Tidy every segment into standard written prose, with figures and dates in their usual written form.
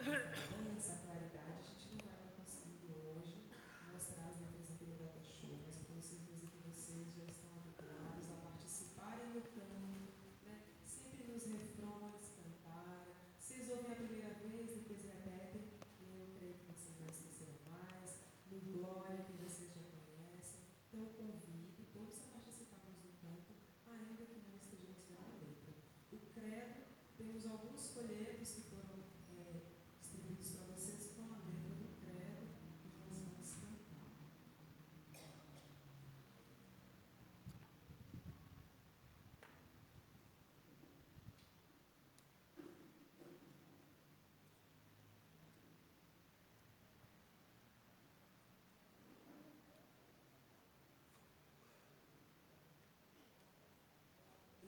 tamanha essa claridade, a gente não vai estar conseguindo hoje mostrar as letras daquele data show, mas eu tenho certeza que vocês já estão habituados a participarem do canto, né? Sempre nos refrões cantarem. Vocês ouvem a primeira vez, depois repetem, e eu creio que vocês não esquecerão mais. No Glória, que vocês já conhecem. Então, eu convido todos a participarmos do canto, ainda que não estejamos vendo a letra. O credo, temos alguns folhetos que foram distribuídos para vocês com a letra do credo e nós vamos cantar.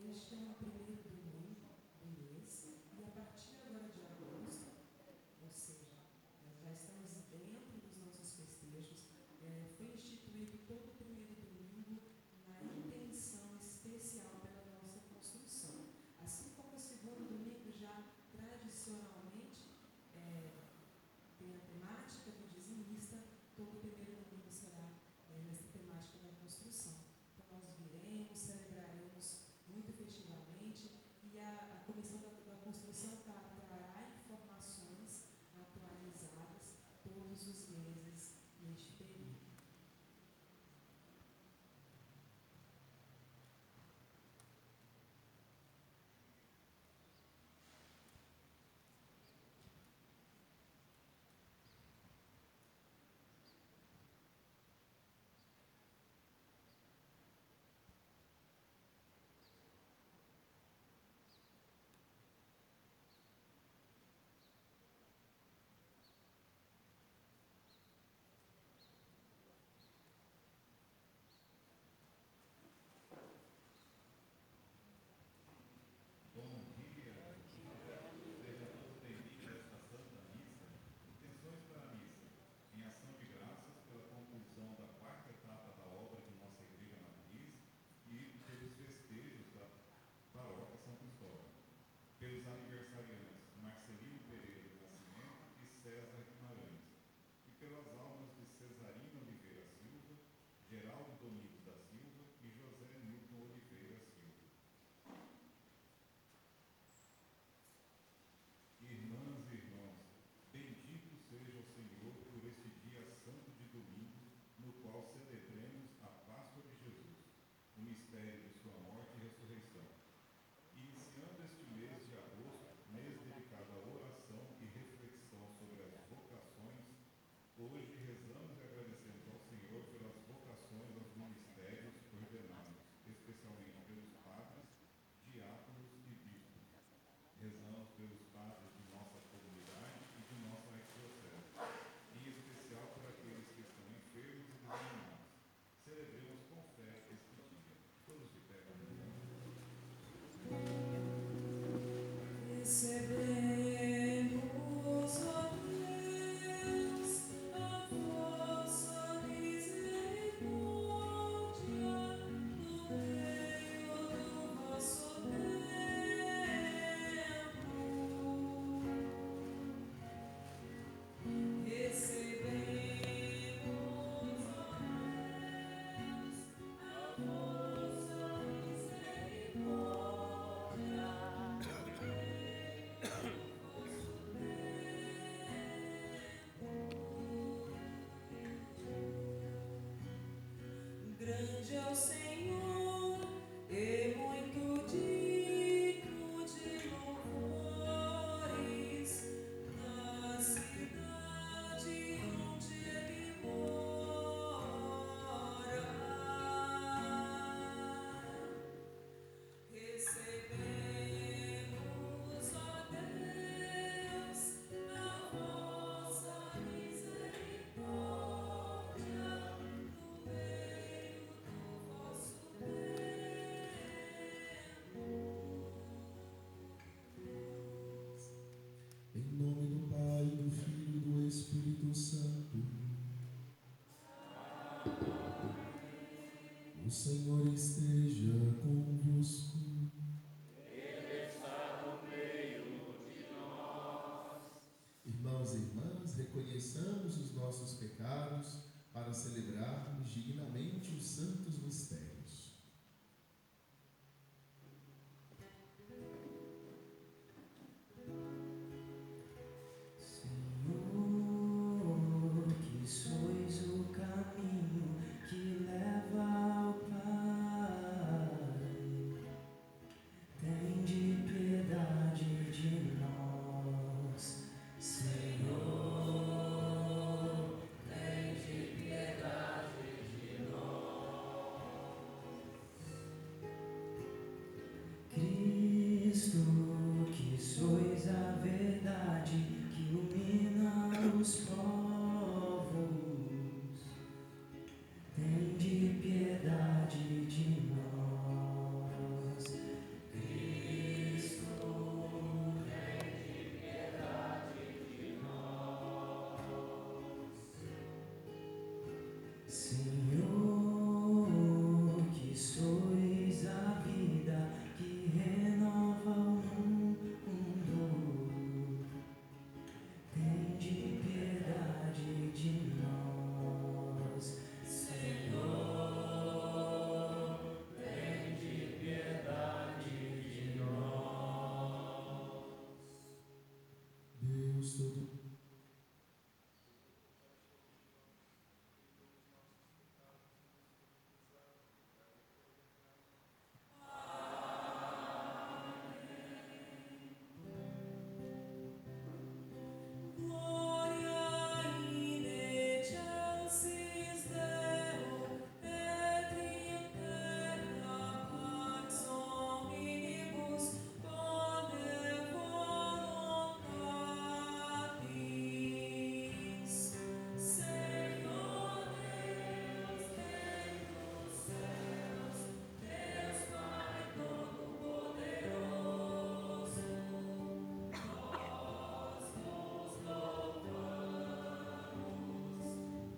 Este é o primeiro domingo do mês e a partir agora de agosto, ou seja, já estamos dentro dos nossos festejos, foi instituído todo o primeiro domingo na intenção especial pela nossa construção. Assim como o segundo domingo já tradicionalmente tem a temática do dizimista, todo o primeiro domingo será nessa temática da construção. Então nós viremos, celebraremos muito festivamente e a comissão da construção trará informações atualizadas todos os meses neste período. Bom dia, sejam todos bem-vindos a esta Santa Missa. Intenções para a missa. Em ação de graças pela conclusão da quarta etapa da obra de nossa Igreja Matriz e pelos festejos da Paróquia São Cristóvão. Pelos aniversariantes Marcelino Pereira do Nascimento e César Guimarães. E pelas almas de Cesarino Oliveira Silva, Geraldo Domingos da Silva e José Nilton Oliveira Silva. Irmãs e irmãos, bendito seja o Senhor por este dia santo de domingo, no qual celebremos a Páscoa de Jesus, o mistério de sua morte e ressurreição. Iniciando este mês de agosto, mês dedicado à oração e reflexão sobre as vocações, hoje rezamos e agradecemos ao Senhor pelas vocações aos ministérios ordenados, especialmente pelos padres, diáconos e bispos. Rezamos pelos padres de nossa comunidade e de nossa arquidiocese, em especial por aqueles que estão enfermos e desanimados. Celebremos com fé este dia. Todos de pé. Recebemos, ó Deus, a vossa misericórdia no meio do vosso templo. Recebemos, ó Deus, a vossa misericórdia no meio do vosso templo. Grande é o Senhor e muito digno de louvores na cidade onde Ele mora. Recebemos, ó Deus, a vossa misericórdia no meio do vosso templo. Em nome do Pai, do Filho e do Espírito Santo. O Senhor esteja convosco. Irmãos irmãos e irmãs, reconheçamos os nossos pecados para celebrarmos dignamente os santos mistérios. Senhor, que sois o caminho que leva ao Pai, tende piedade de nós. Senhor, tende piedade de nós. Cristo, que sois a verdade que ilumina os povos, tende piedade de nós. Cristo, tende piedade de nós. Senhor, que sois a vida que renova o mundo, tende piedade de nós. Senhor, tende piedade de nós. Deus todo Gloria in excelsis Deo, et in terra pax hominibus bone voluntatis. Senhor Deus, Rei dos céus, Deus Pai Todo-Poderoso, nós vos louvamos,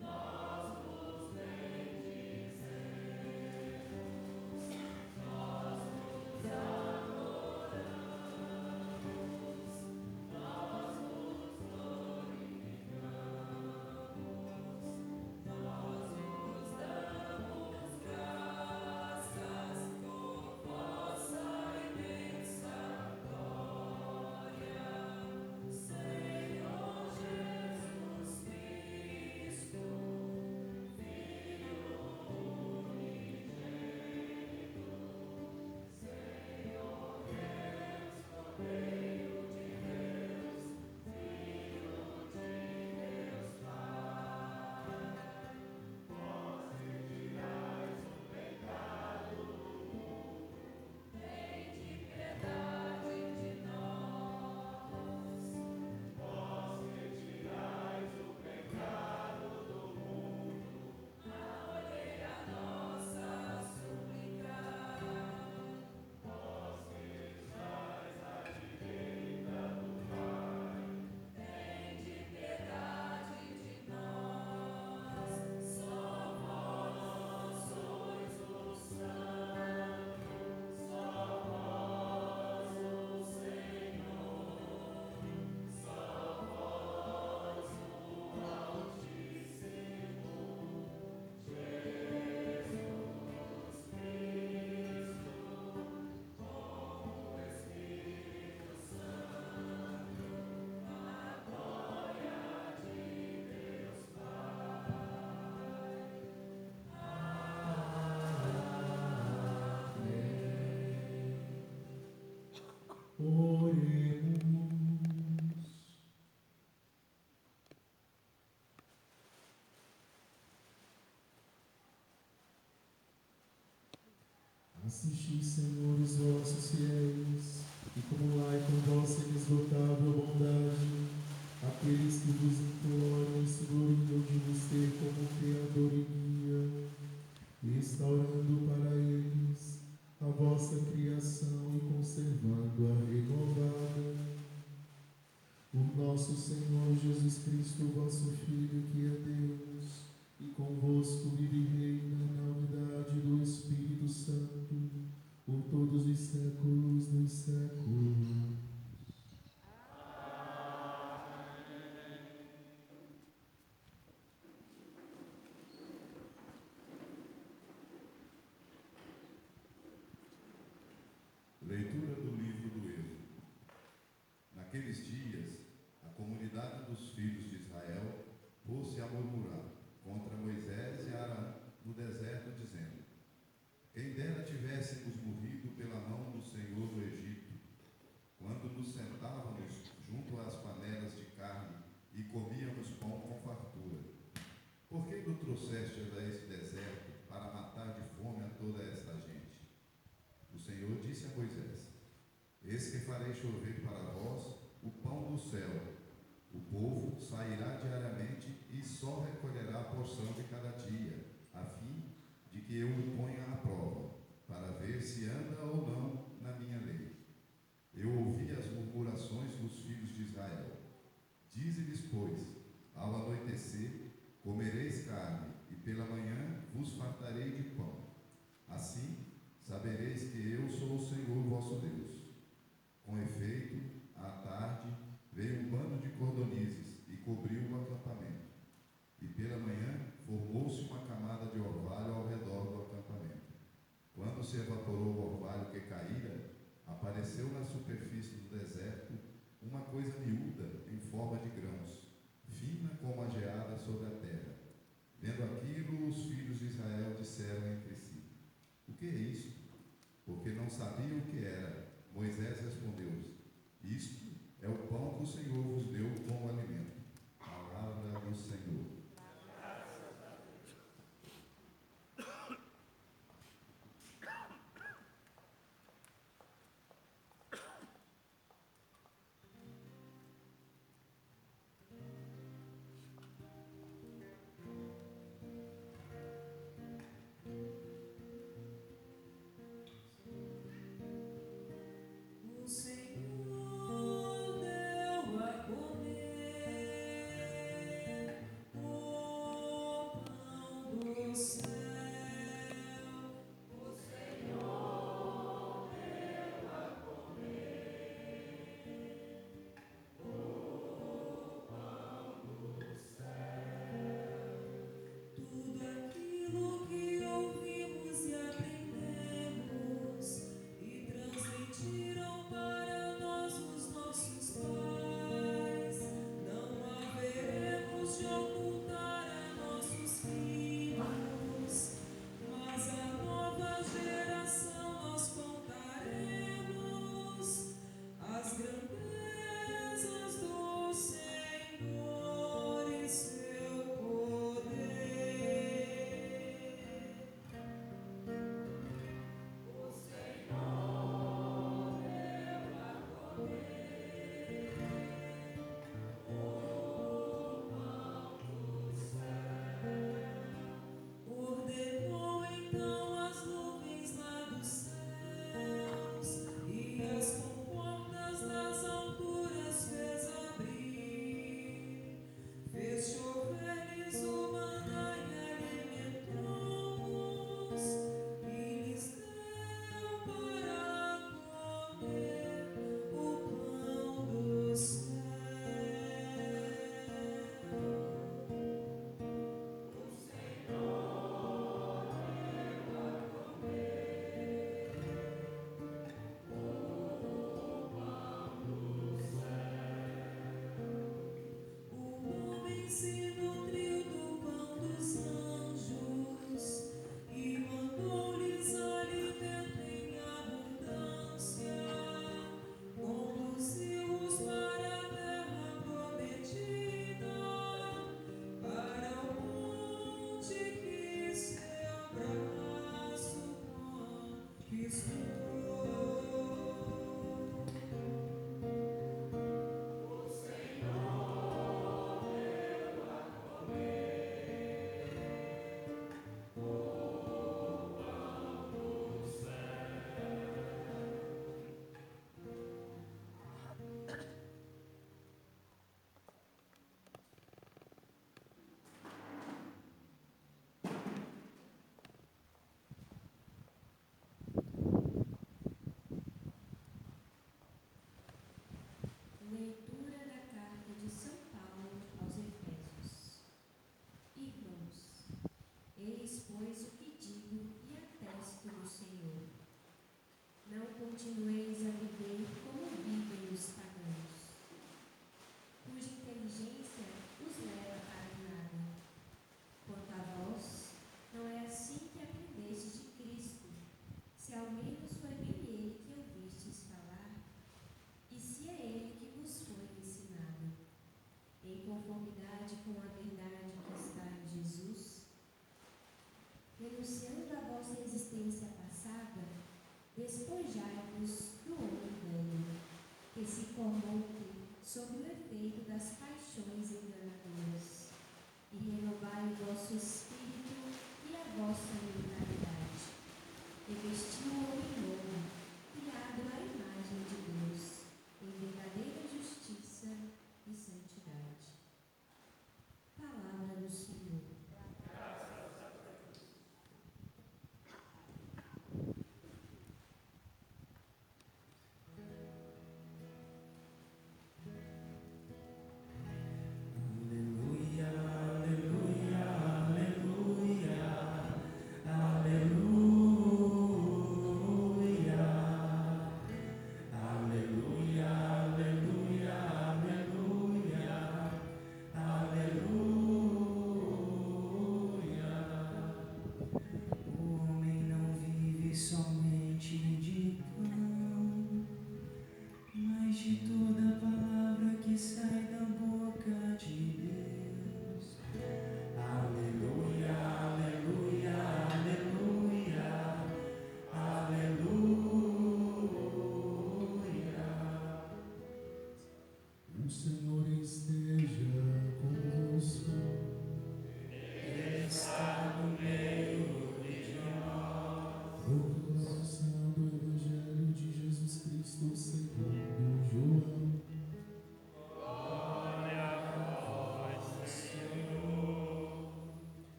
nós vos bendizemos, nós vos adoramos, nós vos glorificamos, nós vos damos graças por vossa imensa glória, Senhor Jesus Cristo, Filho unigênito, Senhor Deus, Cordeiro de Deus, Filho de Deus Pai, vós retirais o pecado do mundo, tende piedade de nós. Vós retirais o pecado do mundo, acolhei a nossa súplica. Vós que estais à direita do Pai, tende piedade de nós. Só vós sois o Santo, só vós o Senhor, só vós o Altíssimo, Jesus Cristo, com o Espírito Santo, na glória de Deus Pai. oremos. Assisti, Senhor, os vossos fiéis, e acumulai com vossa inesgotável bondade aqueles que vos imploram e se gloriam de vos ter como Criador e guia, restaurando para eles a vossa criação e conservando-a renovada. Por nosso Senhor Jesus Cristo, vosso Filho, que é Deus, e convosco vive e reina na unidade do Espírito Santo, por todos os séculos dos séculos. Leitura do livro do Êxodo. Naqueles dias, a comunidade dos filhos de Israel pôs-se a murmurar contra Moisés e Arão no deserto, dizendo: quem dera tivéssemos morrido pela mão do Senhor do Egito, quando nos sentávamos junto às panelas de carne e comíamos pão com fartura. Por que nos trouxestes a este deserto para matar de fome a toda esta gente? O Senhor disse a Moisés: eis que farei chover para vós o pão do céu. O povo sairá diariamente e só recolherá a porção de cada dia, a fim de que eu o ponha à prova, para ver se anda ou não na minha lei. Eu ouvi as murmurações dos filhos de Israel. Dize-lhes, pois, ao anoitecer comereis carne, e pela manhã vos fartarei de pão. Assim sabereis que eu sou o Senhor vosso Deus. Com efeito, à tarde veio um bando de cordonizes e cobriu o acampamento. E pela manhã formou-se uma camada de orvalho ao redor do acampamento. Quando se evaporou o orvalho que caíra, apareceu na superfície do deserto uma coisa miúda em forma de grãos, fina como a geada sobre a terra. Vendo aquilo, os filhos de Israel disseram entre si: o que é isto? Porque não sabiam o que era. Moisés respondeu-lhes: isto é o pão que o Senhor vos deu como alimento. Palavra do Senhor. O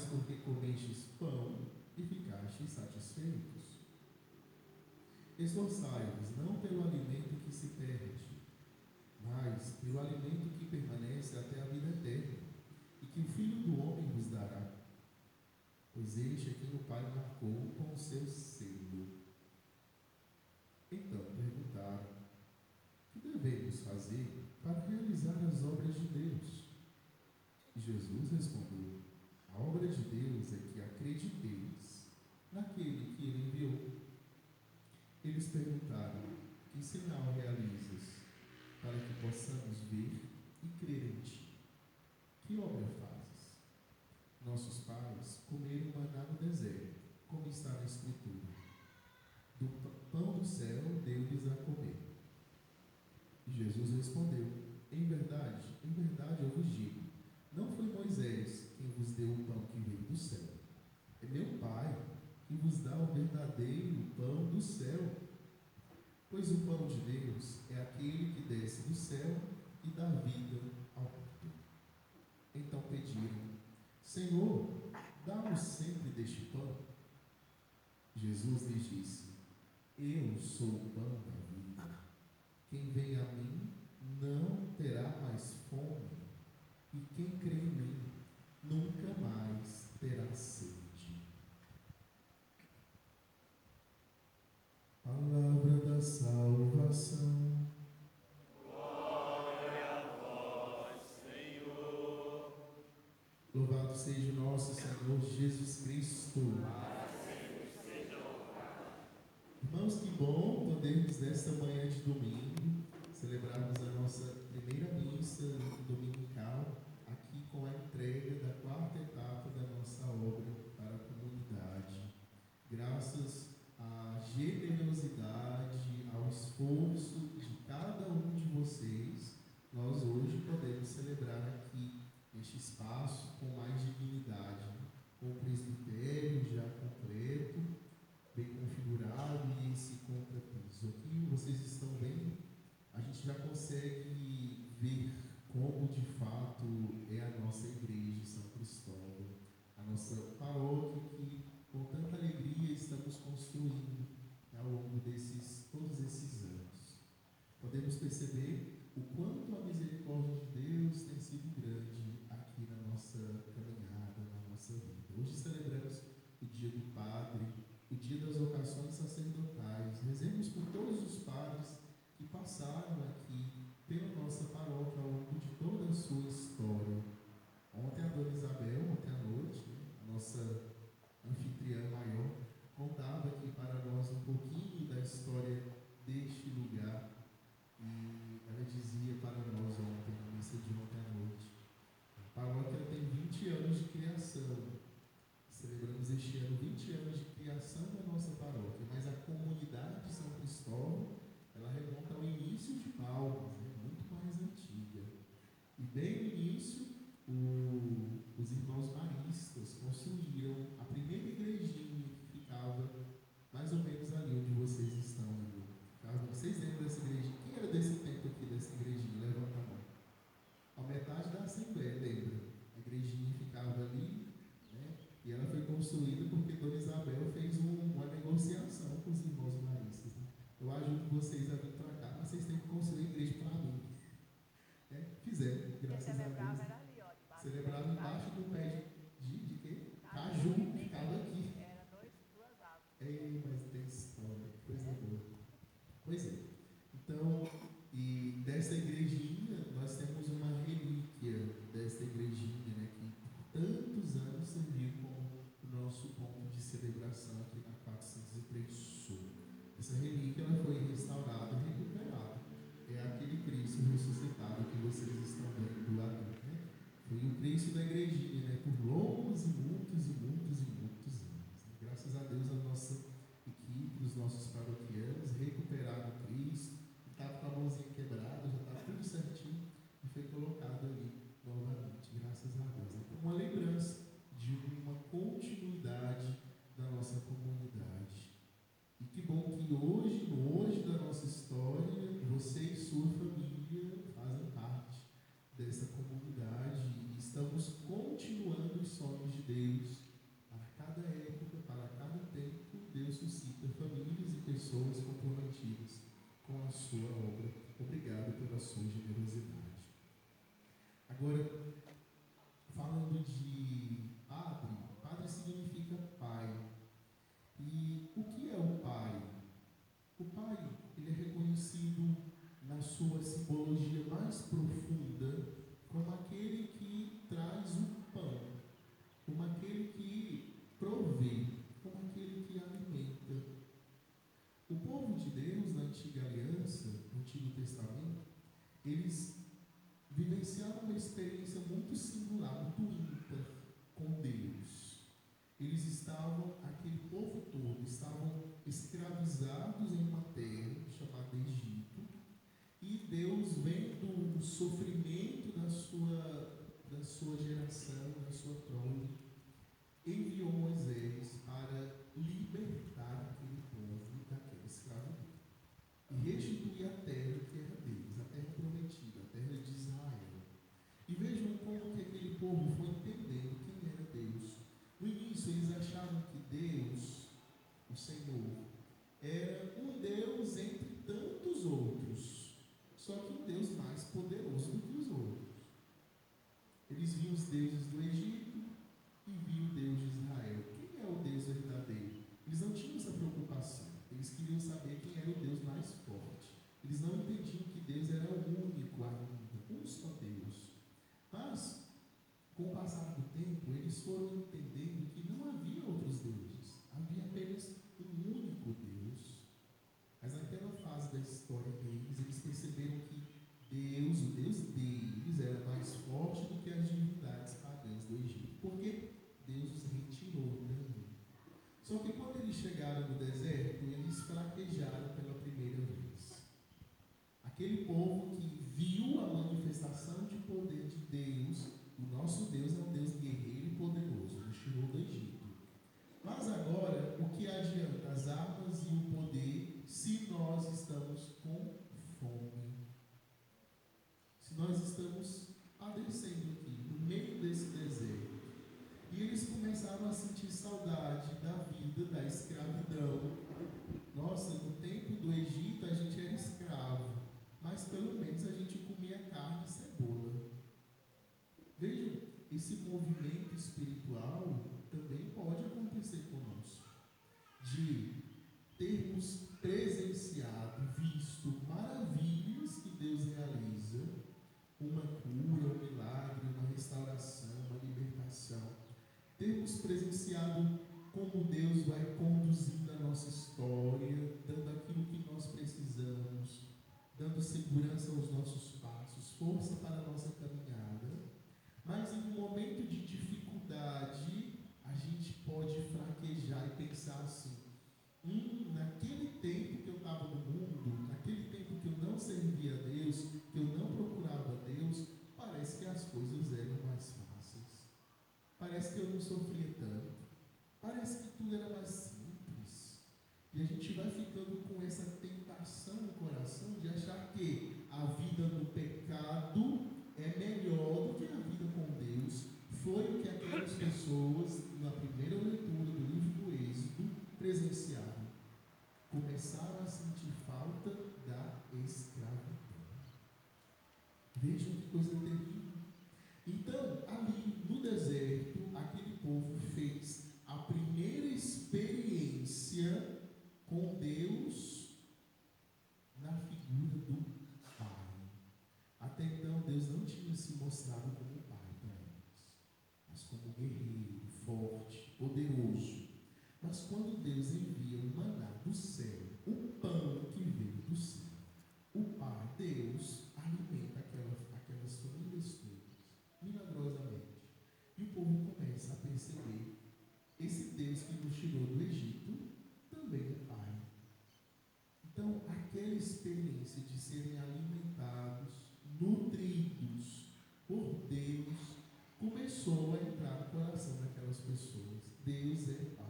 porque comestes pão e ficastes satisfeitos. Esforçai-vos não pelo alimento que se perde, mas pelo alimento que permanece até a vida eterna, e que o Filho do Homem vos dará. Pois este é quem o Pai marcou com o seu selo. Então perguntaram: que devemos fazer para realizar as obras de Deus? E Jesus respondeu: a obra de Deus é que acrediteis naquele que ele enviou. Eles perguntaram: que sinal realizas para que possamos ver e crer em ti? Que obra fazes? Nossos pais comeram maná no deserto, como está na Escritura. Do pão do céu deu-lhes a comer. E Jesus respondeu: em verdade eu vos digo, não foi Moisés quem vos deu o pão que veio do céu. É meu Pai que vos dá o verdadeiro pão do céu. Pois o pão de Deus é aquele que desce do céu e dá vida ao mundo. Então pediram: Senhor, dá-nos sempre deste pão. Jesus lhes disse: eu sou o pão da vida. Quem vem a mim não terá mais fome, e quem crê em mim nunca mais terá sede. Palavra da salvação. Glória a vós, Senhor. Louvado seja o nosso Senhor Jesus Cristo. Irmãos, que bom podermos nesta manhã de domingo celebrarmos a nossa primeira missa dominical aqui com a entrega da quarta etapa da nossa obra para a comunidade. Graças à generosidade, ao esforço de cada um de vocês, nós hoje podemos celebrar aqui este espaço com mais dignidade, com o presbitério já completo, bem configurado e esse contrapiso. Aqui vocês estão vendo, a gente já consegue ver como de fato é a nossa igreja São Cristóvão, a nossa paróquia que com tanta alegria estamos construindo ao longo todos esses anos. Podemos perceber o quanto a misericórdia de Deus tem sido grande aqui na nossa caminhada, na nossa vida. Hoje celebramos o dia do Padre, o dia das vocações sacerdotais. Rezemos por todos os padres que passaram aqui pela nossa paróquia ao longo de toda a sua história. Ontem a Dona Isabel, ontem à noite, a nossa anfitriã maior, contava aqui para nós um pouquinho da história deste lugar e ela dizia para nós ontem, na missa de ontem à noite, a paróquia tem 20 anos de criação. Celebramos este ano 20 anos de criação da nossa paróquia, mas a comunidade de São Cristóvão, ela remonta ao início de Palmas, muito mais antiga. E bem no início, os irmãos maristas construíram a primeira igrejinha que ficava mais ou menos ali onde vocês estão. Vocês lembram dessa igrejinha? Quem era desse tempo aqui, dessa igrejinha? Levanta a mão. A metade da Assembleia, lembra? A igrejinha ficava ali, né? E ela foi construída porque Dona Isabel fez uma negociação com os irmãos maristas. Né? Eu ajudo vocês a vir para cá, mas vocês têm que construir a igreja para mim. Fizeram, graças a Deus. Celebraram embaixo do pé de quê? Caju, ficava aqui. Era duas árvores. Mas tem história, coisa boa. Pois é. Então, e dessa igrejinha, nós temos uma relíquia dessa igrejinha, né, que por tantos anos serviu como o nosso ponto de celebração aqui na 403 Sul. Essa relíquia ela foi restaurada e recuperada. É aquele Cristo ressuscitado que vocês estão vendo lá dentro, né? Foi o Cristo da igrejinha, né? Por longos e muitos anos. Graças a Deus, a nossa equipe, os nossos paroquianos recuperaram o Cristo, estava com a mãozinha quebrada, já estava tudo certinho e foi colocado ali novamente, graças a Deus. É como uma lembrança de uma continuidade da nossa comunidade. E que bom que hoje, no hoje da nossa história, você e sua família fazem parte dessa comunidade e estamos continuando os sonhos de Deus escravizados em uma terra chamada Egito, e Deus, vendo o sofrimento da sua geração, da sua prole, enviou Moisés para libertar aquele povo daquela escravidão e restituir a terra que era deles, a terra prometida, a terra de Israel. E vejam como que aquele povo foi entendendo quem era Deus. No início eles achavam que Deus, o Senhor, era um Deus entre tantos outros, só que um Deus mais poderoso do que os outros. Eles viam os deuses do Egito e viam o Deus de Israel. Quem é o Deus verdadeiro? Eles não tinham essa preocupação. Eles queriam saber quem era o Deus mais forte. Eles não entendiam que Deus era o único ainda, um só Deus. Mas, com o passar do tempo, eles foram entendendo que não havia outros deuses. Havia apenas um único Deus. Mas naquela fase da história deles, eles perceberam que Deus, o Deus deles, era mais forte do que as divindades pagãs do Egito. Porque Deus os retirou dali. Só que quando eles chegaram no deserto, eles fraquejaram pela primeira vez. Aquele povo que viu a manifestação de poder de Deus, o nosso Deus é um Deus guerreiro e poderoso, nos tirou do Egito. Mas agora, o que adianta as armas e o poder se nós estamos com fome? Se nós estamos padecendo aqui, no meio desse deserto. E eles começaram a sentir saudade da vida, da escravidão. Nossa, no tempo do Egito a gente era escravo, mas pelo menos a gente comia carne e cebola. Vejam, esse movimento espiritual também pode acontecer conosco, de termos presenciado, visto maravilhas que Deus realiza, uma cura, um milagre, uma restauração, uma libertação. Termos presenciado como Deus vai conduzindo a nossa história, dando aquilo que nós precisamos, dando segurança aos nossos passos, força para a nossa caminhada. Mas em um momento de dificuldade, a gente pode fraquejar e pensar assim: naquele tempo que eu estava no mundo, naquele tempo que eu não servia a Deus, que eu não procurava a Deus, parece que as coisas eram mais fáceis. Parece que eu não sofria tanto. Parece que tudo era mais simples. E a gente vai ficando com essa tentação no coração de achar que a vida no pecado é melhor do que a vida com Deus. Foi o que aquelas pessoas, na primeira leitura do livro do Êxodo, presenciaram. Começaram a sentir falta da escravidão. Vejam que coisa terrível. Então, ali no deserto, aquele povo fez a primeira experiência com Deus na figura do Pai. Até então, Deus não tinha se mostrado como Pai para eles, mas como guerreiro, forte, poderoso. Mas quando Deus envia o maná do céu, o pão que veio do céu, o Pai, Deus, alimenta aquelas famílias todas, milagrosamente. E o povo começa a perceber: esse Deus que nos tirou do Egito também é Pai. Então, aquela experiência de serem alimentados, nutridos por Deus, começou a entrar no coração daquelas pessoas. Deus é Pai.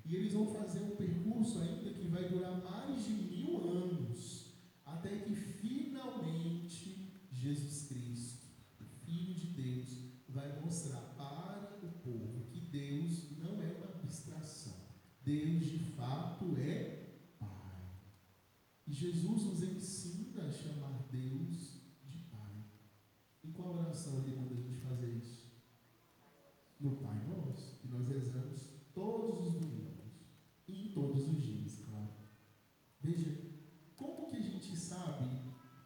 E eles vão fazer um percurso ainda que vai durar mais de 1000 anos, até que finalmente Jesus Cristo, o Filho de Deus, vai mostrar para o povo que Deus não é uma abstração. Deus de fato é Pai. E Jesus nos ensina a chamar Deus de Pai. Em qual oração ele manda a gente fazer isso? No Pai Nosso, que nós rezamos todos os domingos e em todos os dias, claro. Veja, como que a gente sabe,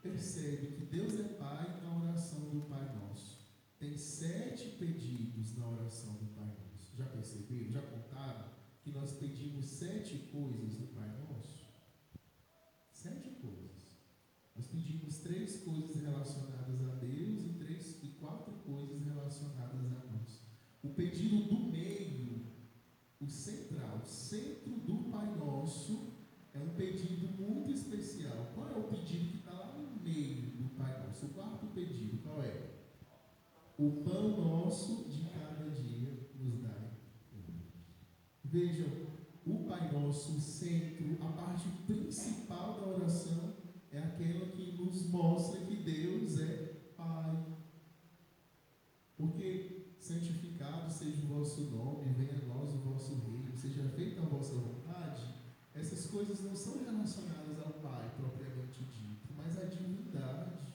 percebe que Deus é Pai na oração do Pai Nosso? Tem 7 pedidos na oração do Pai Nosso. Já perceberam? Já contaram que nós pedimos 7 coisas no Pai Nosso? 7 coisas. Nós pedimos 3 coisas relacionadas a Deus e 4 coisas relacionadas a nós. O pedido do meio, o central, o centro do Pai Nosso, Nosso é um pedido muito especial. Qual é o pedido que está lá no meio do Pai Nosso? O quarto pedido, qual é? O pão nosso de cada dia nos dai hoje. Vejam, o Pai Nosso, o centro, a parte principal da oração é aquela que nos mostra que Deus é Pai. Porque santificado seja o vosso nome, venha a nós o vosso reino, seja feita a vossa vontade. Essas coisas não são relacionadas ao Pai propriamente dito, mas à divindade.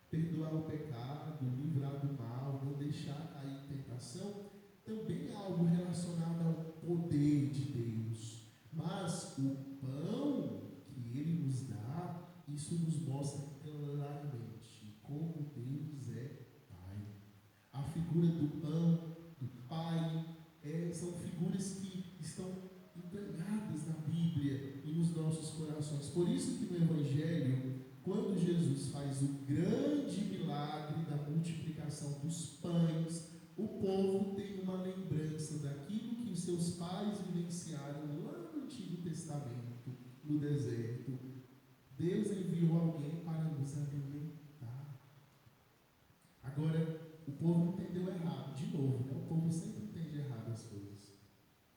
Perdoar o pecado, livrar do mal, não deixar cair em tentação, também é algo relacionado ao poder de Deus. Mas o pão que Ele nos dá, isso nos mostra claramente como Deus é Pai. A figura do pão, do Pai, são figuras que estão entranhadas na Bíblia e nos nossos corações. Por isso que no Evangelho, quando Jesus faz o grande milagre da multiplicação dos pães, o povo tem uma lembrança daquilo que os seus pais vivenciaram lá no Antigo Testamento, no deserto. Deus enviou alguém para nos alimentar. Agora, o povo entendeu errado, de novo, né? O povo sempre entende errado as coisas.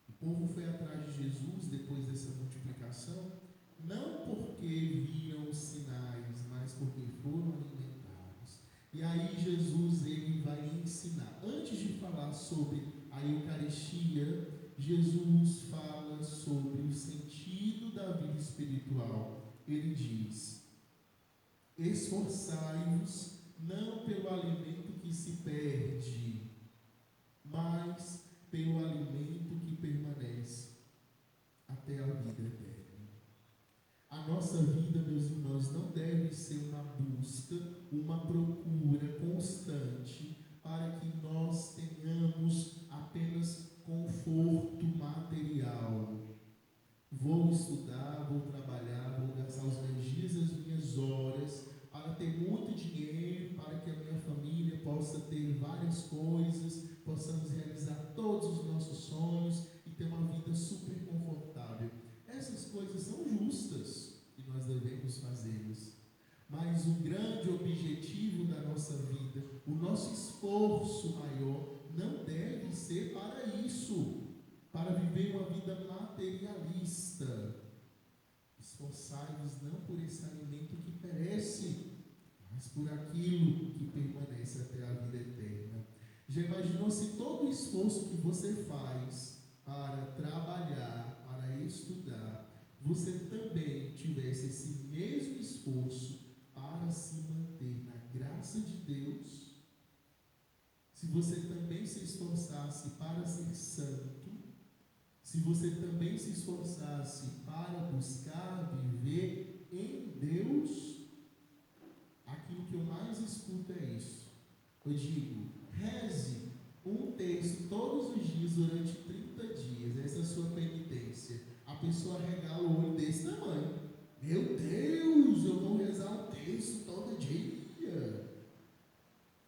O povo foi atrás de Jesus depois dessa multiplicação, não porque viram sinais, mas porque foram alimentados. E aí Jesus, ele vai ensinar. Antes de falar sobre a Eucaristia, Jesus fala sobre o sentido da vida espiritual. Ele diz: esforçai-vos não pelo alimento que se perde, mas pelo alimento que permanece até a vida eterna. A nossa vida, meus irmãos, não deve ser uma busca, uma procura constante para que nós tenhamos apenas conforto material. Vou estudar, vou trabalhar, vou gastar os meus dias, as minhas horas, para ter muito dinheiro, para que a minha família possa ter várias coisas, possamos realizar todos os nossos sonhos e ter uma vida super confortável. Essas coisas são justas e nós devemos fazê-las. Mas o grande objetivo da nossa vida, o nosso esforço maior, não deve ser para isso, para viver uma vida materialista. Esforçai-vos não por esse alimento que perece, mas por aquilo que permanece até a vida eterna. Já imaginou se todo o esforço que você faz para trabalhar, para estudar, você também tivesse esse mesmo esforço para se manter na graça de Deus? Se você também se esforçasse para ser santo, se você também se esforçasse para buscar viver em Deus, aquilo que eu mais escuto é isso. Eu digo, reze um texto todos os dias durante 30 dias, essa é a sua penitência. A pessoa regala o olho desse tamanho. Meu Deus, eu vou rezar um texto todo dia.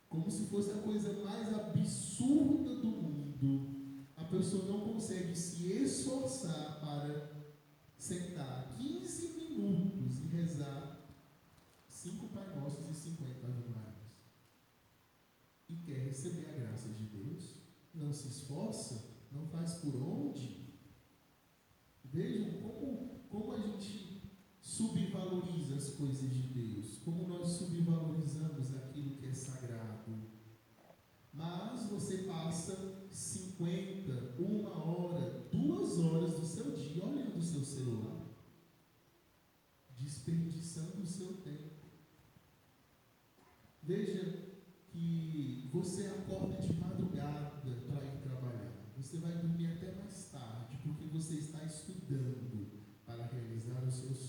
Como se fosse a coisa mais absurda do mundo. A pessoa não consegue se esforçar para sentar 15 minutos e rezar 5 Pai Nossos e 50 Ave Marias. E quer receber a graça de Deus, não se esforça, não faz por onde. Vejam como a gente subvaloriza as coisas de Deus, como nós subvalorizamos aquilo que é sagrado. Mas você passa 50, 1 hora, 2 horas do seu dia olhando o seu celular, desperdiçando o seu tempo. Veja que você acorda de madrugada para ir trabalhar, você vai dormir até mais tarde, porque você está estudando para realizar os seus